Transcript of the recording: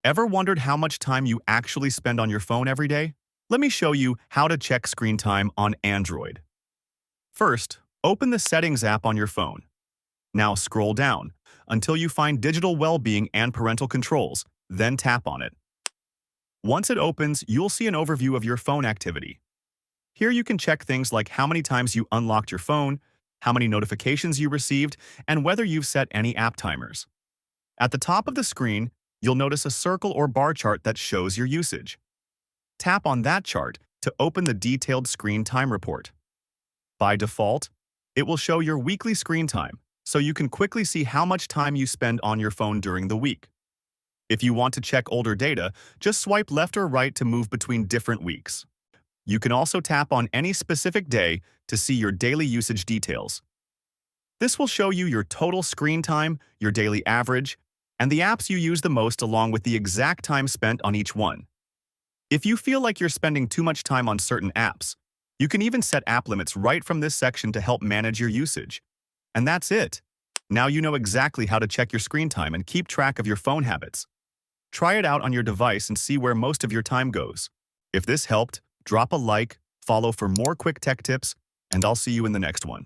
Ever wondered how much time you actually spend on your phone every day? Let me show you how to check screen time on Android. First, open the Settings app on your phone. Now scroll down until you find Digital Wellbeing and Parental Controls, then tap on it. Once it opens, you'll see an overview of your phone activity. Here you can check things like how many times you unlocked your phone, how many notifications you received, and whether you've set any app timers. At the top of the screen, you'll notice a circle or bar chart that shows your usage. Tap on that chart to open the detailed screen time report. By default, it will show your weekly screen time, so you can quickly see how much time you spend on your phone during the week. If you want to check older data, just swipe left or right to move between different weeks. You can also tap on any specific day to see your daily usage details. This will show you your total screen time, your daily average, and the apps you use the most along with the exact time spent on each one. If you feel like you're spending too much time on certain apps, you can even set app limits right from this section to help manage your usage. And that's it. Now you know exactly how to check your screen time and keep track of your phone habits. Try it out on your device and see where most of your time goes. If this helped, drop a like, follow for more quick tech tips, and I'll see you in the next one.